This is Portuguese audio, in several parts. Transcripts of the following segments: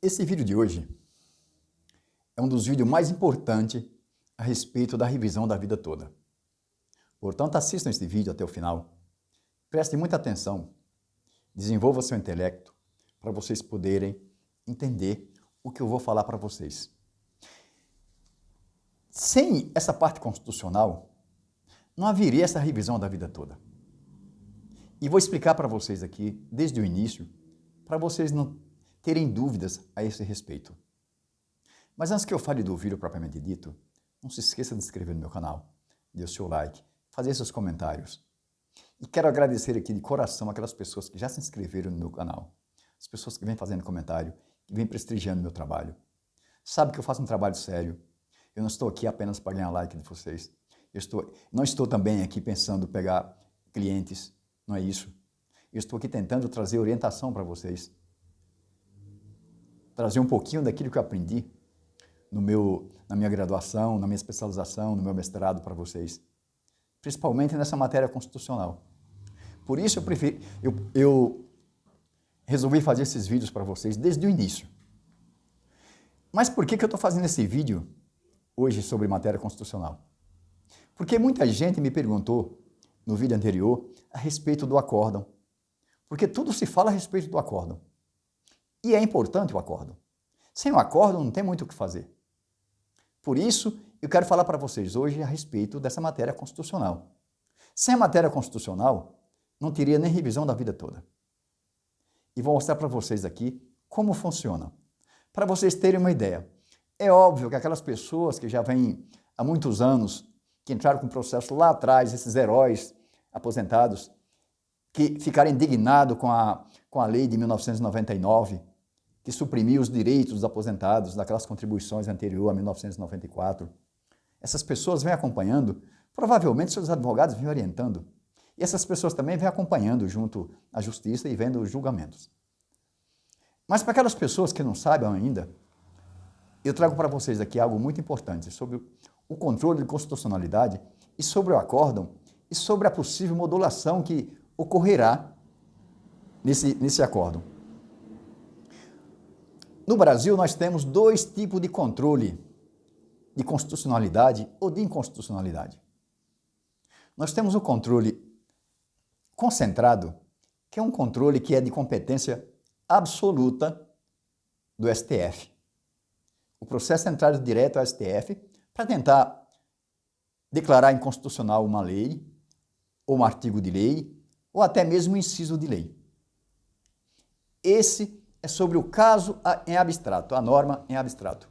Esse vídeo de hoje é um dos vídeos mais importantes a respeito da revisão da vida toda. Portanto, assistam esse vídeo até o final, prestem muita atenção, desenvolvam seu intelecto para vocês poderem entender o que eu vou falar para vocês. Sem essa parte constitucional, não haveria essa revisão da vida toda. E vou explicar para vocês aqui, desde o início, para vocês não terem dúvidas a esse respeito. Mas antes que eu fale do vídeo propriamente dito, não se esqueça de se inscrever no meu canal, de o seu like, fazer seus comentários. E quero agradecer aqui de coração aquelas pessoas que já se inscreveram no meu canal, as pessoas que vêm fazendo comentário, que vêm prestigiando o meu trabalho. Sabe que eu faço um trabalho sério, eu não estou aqui apenas para ganhar like de vocês, não estou também aqui pensando em pegar clientes, não é isso. Eu estou aqui tentando trazer orientação para vocês, trazer um pouquinho daquilo que eu aprendi na minha graduação, na minha especialização, no meu mestrado para vocês, principalmente nessa matéria constitucional. Por isso eu resolvi fazer esses vídeos para vocês desde o início. Mas por que eu estou fazendo esse vídeo hoje sobre matéria constitucional? Porque muita gente me perguntou no vídeo anterior a respeito do acórdão, porque tudo se fala a respeito do acórdão. E é importante o acórdão. Sem o acórdão não tem muito o que fazer. Por isso, eu quero falar para vocês hoje a respeito dessa matéria constitucional. Sem a matéria constitucional, não teria nem revisão da vida toda. E vou mostrar para vocês aqui como funciona. Para vocês terem uma ideia. É óbvio que aquelas pessoas que já vêm há muitos anos, que entraram com o processo lá atrás, esses heróis aposentados, que ficaram indignados com a lei de 1999, que suprimiu os direitos dos aposentados daquelas contribuições anteriores a 1994. Essas pessoas vêm acompanhando, provavelmente seus advogados vêm orientando. E essas pessoas também vêm acompanhando junto à justiça e vendo os julgamentos. Mas para aquelas pessoas que não sabem ainda, eu trago para vocês aqui algo muito importante sobre o controle de constitucionalidade e sobre o acórdão e sobre a possível modulação que ocorrerá nesse acórdão. No Brasil, nós temos dois tipos de controle de constitucionalidade ou de inconstitucionalidade. Nós temos o controle concentrado, que é um controle que é de competência absoluta do STF. O processo é entrado direto ao STF para tentar declarar inconstitucional uma lei, ou um artigo de lei, ou até mesmo um inciso de lei. Esse é sobre o caso em abstrato, a norma em abstrato.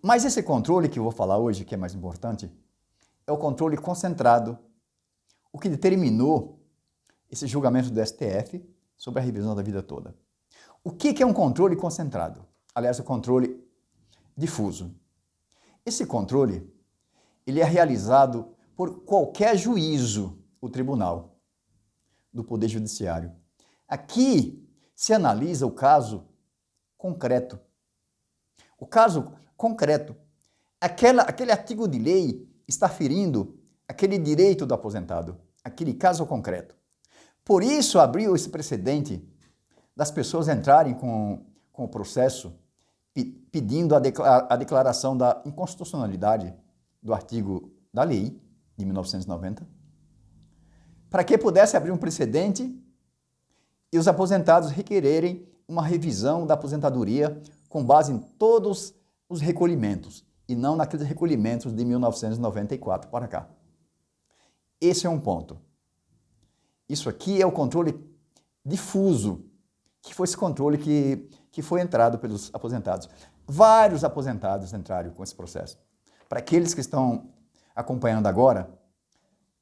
Mas esse controle que eu vou falar hoje, que é mais importante, é o controle concentrado, o que determinou esse julgamento do STF sobre a revisão da vida toda. O que é um controle concentrado? Aliás, o controle difuso. Esse controle, ele é realizado por qualquer juízo, o tribunal do Poder Judiciário. Aqui se analisa o caso concreto. O caso concreto, aquele artigo de lei está ferindo aquele direito do aposentado, aquele caso concreto. Por isso abriu esse precedente das pessoas entrarem com o processo pedindo a declaração da inconstitucionalidade do artigo da lei de 1990, para que pudesse abrir um precedente e os aposentados requererem uma revisão da aposentadoria com base em todos os recolhimentos e não naqueles recolhimentos de 1994 para cá. Esse é um ponto. Isso aqui é o controle difuso, que foi esse controle que foi entrado pelos aposentados. Vários aposentados entraram com esse processo. Para aqueles que estão acompanhando agora,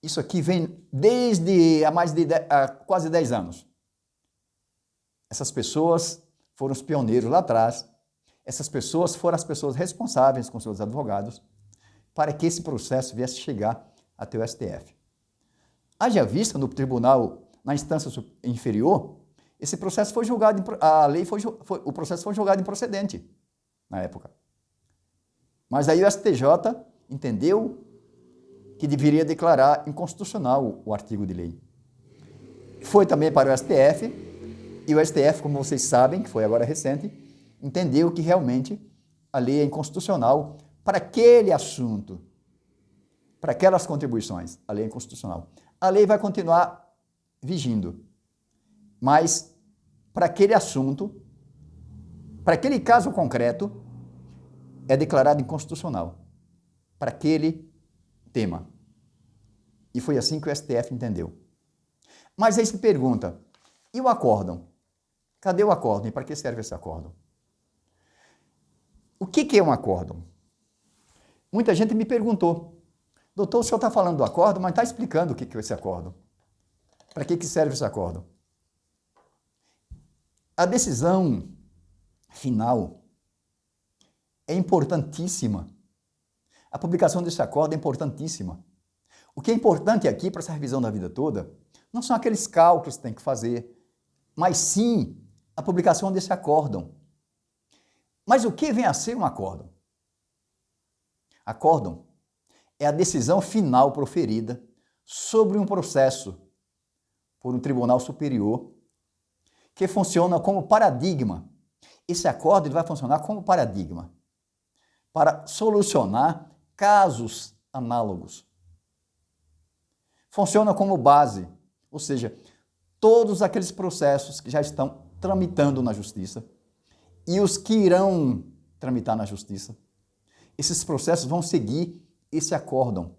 isso aqui vem desde há quase 10 anos. Essas pessoas foram os pioneiros lá atrás, essas pessoas foram as pessoas responsáveis com seus advogados para que esse processo viesse chegar até o STF. Haja vista no tribunal, na instância inferior, esse processo foi julgado, o processo foi julgado improcedente na época. Mas aí o STJ entendeu que deveria declarar inconstitucional o artigo de lei. Foi também para o STF, e o STF, como vocês sabem, que foi agora recente, entendeu que realmente a lei é inconstitucional para aquele assunto, para aquelas contribuições. A lei é inconstitucional. A lei vai continuar vigindo, mas para aquele assunto, para aquele caso concreto, é declarado inconstitucional. Para aquele tema. E foi assim que o STF entendeu. Mas aí se pergunta, e o acórdão? Cadê o acórdão e para que serve esse acórdão? O que é um acórdão? Muita gente me perguntou, doutor, o senhor está falando do acórdão, mas está explicando o que é esse acórdão. Para que serve esse acórdão? A decisão final é importantíssima. A publicação desse acórdão é importantíssima. O que é importante aqui para essa revisão da vida toda não são aqueles cálculos que tem que fazer, mas sim a publicação desse acórdão. Mas o que vem a ser um acórdão? Acórdão é a decisão final proferida sobre um processo por um tribunal superior que funciona como paradigma. Esse acórdão vai funcionar como paradigma para solucionar casos análogos. Funciona como base, ou seja, todos aqueles processos que já estão tramitando na justiça e os que irão tramitar na justiça, esses processos vão seguir esse acórdão.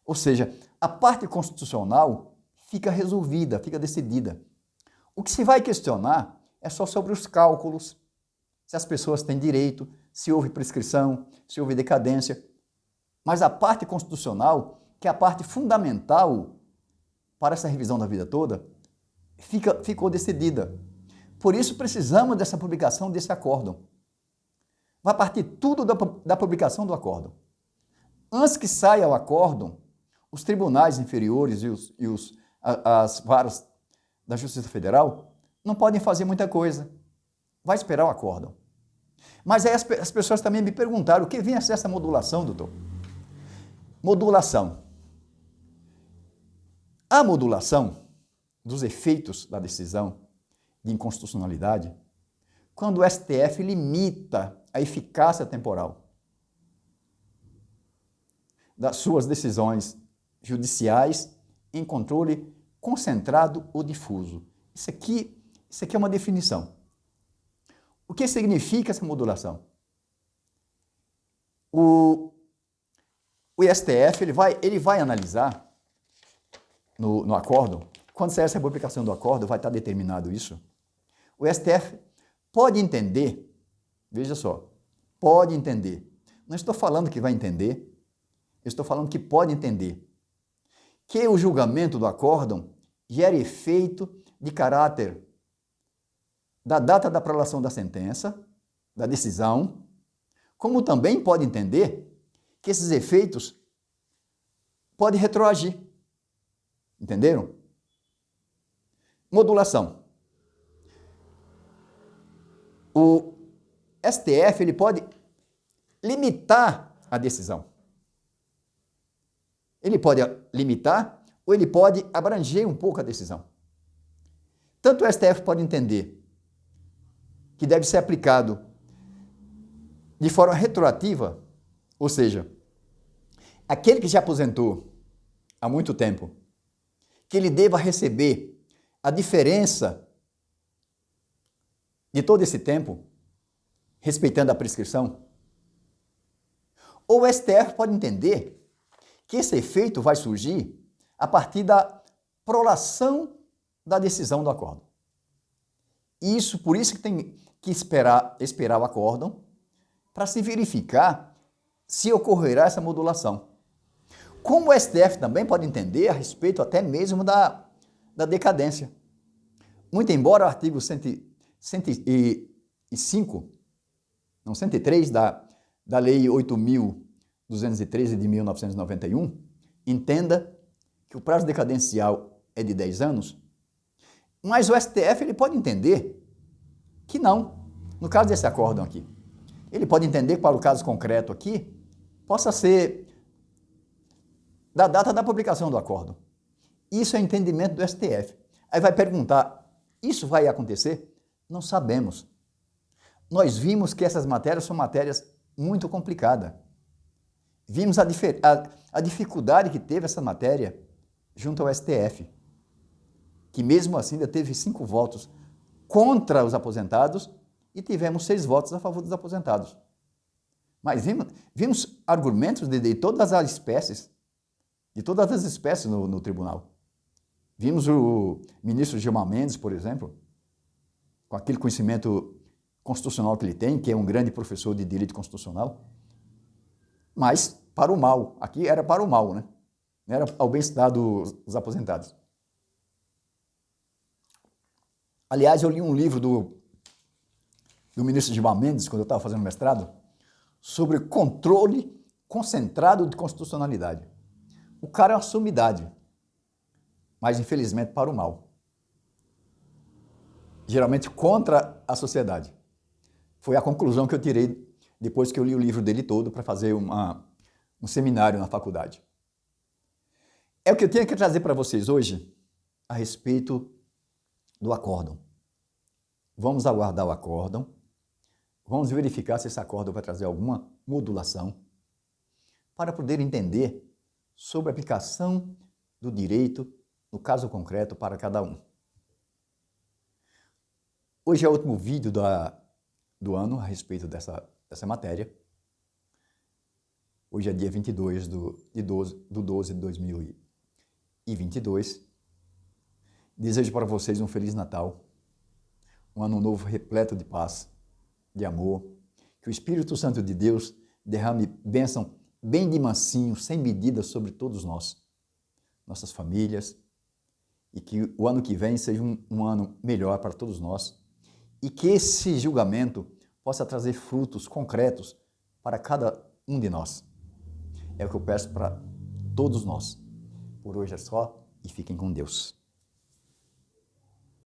Ou seja, a parte constitucional fica resolvida, fica decidida. O que se vai questionar é só sobre os cálculos, se as pessoas têm direito, se houve prescrição, se houve decadência. Mas a parte constitucional, que é a parte fundamental para essa revisão da vida toda, ficou decidida. Por isso precisamos dessa publicação desse acórdão. Vai partir tudo da publicação do acórdão. Antes que saia o acórdão, os tribunais inferiores e as varas da Justiça Federal não podem fazer muita coisa. Vai esperar o acórdão. Mas aí as pessoas também me perguntaram, o que vem a ser essa modulação, doutor? Modulação. A modulação dos efeitos da decisão de inconstitucionalidade, quando o STF limita a eficácia temporal das suas decisões judiciais em controle concentrado ou difuso. Isso aqui é uma definição. O que significa essa modulação? O STF ele vai analisar no acórdão, quando sair essa publicação do acórdão, vai estar determinado isso. O STF pode entender, veja só, pode entender. Não estou falando que vai entender, eu estou falando que pode entender que o julgamento do acórdão gera efeito de caráter da data da prolação da sentença, da decisão, como também pode entender que esses efeitos podem retroagir. Entenderam? Modulação. O STF ele pode limitar a decisão. Ele pode limitar ou ele pode abranger um pouco a decisão. Tanto o STF pode entender que deve ser aplicado de forma retroativa, ou seja, aquele que já aposentou há muito tempo, que ele deva receber a diferença de todo esse tempo, respeitando a prescrição. Ou o STF pode entender que esse efeito vai surgir a partir da prolação da decisão do acórdão. Por isso que tem que esperar o acórdão para se verificar se ocorrerá essa modulação. Como o STF também pode entender a respeito até mesmo da decadência. Muito embora o artigo 103 da Lei 8.213 de 1991 entenda que o prazo decadencial é de 10 anos, mas o STF ele pode entender que não, no caso desse acórdão aqui. Ele pode entender que para o caso concreto aqui, possa ser da data da publicação do acórdão. Isso é entendimento do STF. Aí vai perguntar, isso vai acontecer? Não sabemos. nós vimos que essas matérias são matérias muito complicadas. Vimos a dificuldade que teve essa matéria junto ao STF, que mesmo assim ainda teve 5 votos contra os aposentados e tivemos 6 votos a favor dos aposentados. Mas vimos argumentos de todas as espécies, no tribunal. Vimos o ministro Gilmar Mendes, por exemplo, com aquele conhecimento constitucional que ele tem, que é um grande professor de direito constitucional, mas para o mal. Aqui era para o mal, né? Não era ao bem-estar dos aposentados. Aliás, eu li um livro do ministro Gilmar Mendes, quando eu estava fazendo mestrado, sobre controle concentrado de constitucionalidade. O cara é uma sumidade, mas infelizmente para o mal. Geralmente contra a sociedade. Foi a conclusão que eu tirei depois que eu li o livro dele todo para fazer um seminário na faculdade. É o que eu tenho que trazer para vocês hoje a respeito do acórdão. Vamos aguardar o acórdão, vamos verificar se esse acórdão vai trazer alguma modulação para poder entender sobre a aplicação do direito no caso concreto para cada um. Hoje é o último vídeo do ano a respeito dessa matéria. Hoje é dia 22 de 12 de 2022. Desejo para vocês um Feliz Natal, um ano novo repleto de paz, de amor, que o Espírito Santo de Deus derrame bênção bem de mansinho, sem medida sobre todos nós, nossas famílias, e que o ano que vem seja um ano melhor para todos nós, e que esse julgamento possa trazer frutos concretos para cada um de nós. É o que eu peço para todos nós. Por hoje é só e fiquem com Deus.